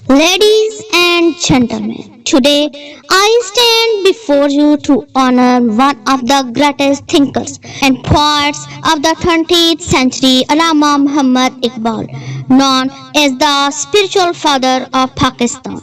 Ladies and gentlemen, today I stand before you to honor one of the greatest thinkers and poets of the 20th century, Allama Iqbal, known as the spiritual father of Pakistan.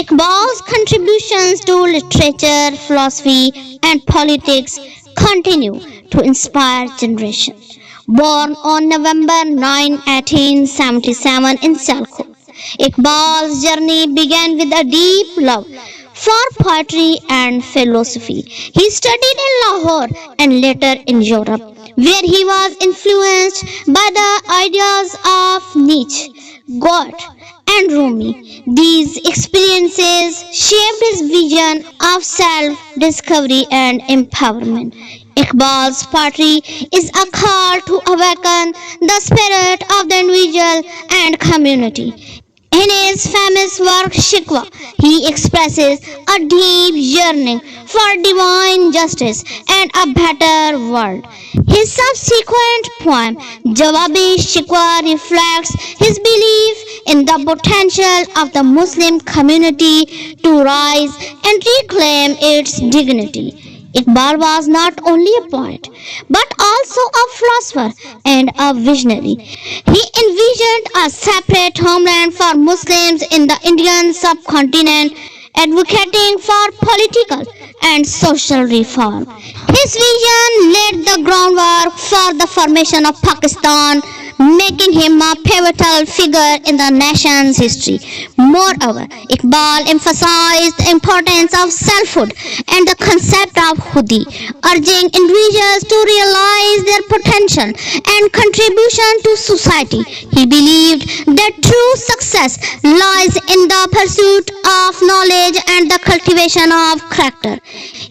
Iqbal's contributions to literature, philosophy, and politics continue to inspire generations. Born on November 9, 1877 in Sialkot, Iqbal's journey began with a deep love for poetry and philosophy. He studied in Lahore and later in Europe, where he was influenced by the ideas of Nietzsche, Goethe, and Rumi. These experiences shaped his vision of self-discovery and empowerment. Iqbal's poetry is a call to awaken the spirit of the individual and community. In his famous work Shikwa, he expresses a deep yearning for divine justice and a better world. His subsequent poem Jawabi Shikwa reflects his belief in the potential of the Muslim community to rise and reclaim its dignity. Iqbal was not only a poet but also a philosopher and a visionary. He envisioned a separate homeland for Muslims in the Indian subcontinent, advocating for political and social reform. His vision laid the groundwork for the formation of Pakistan, making him a pivotal figure in the nation's history. Moreover, Iqbal emphasized the importance of selfhood and the concept of khudi, urging individuals to realize their potential and contribution to society. He believed that true success lies in the pursuit of knowledge and the cultivation of character.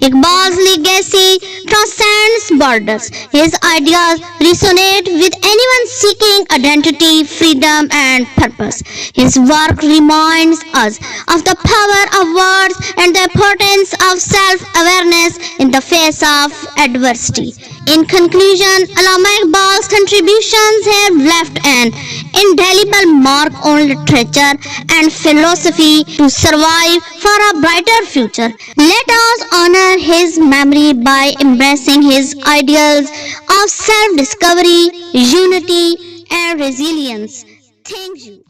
Iqbal's legacy transcends borders. His ideas resonate with anyone seeking identity, freedom, and purpose. His work reminds us of the power of words and the importance of self-awareness in the face of adversity. In conclusion, Allama Iqbal's contributions have left an indelible mark on literature and philosophy to survive for a brighter future. Let us honor his memory by embracing his ideals of self-discovery, unity, and resilience. Thank you.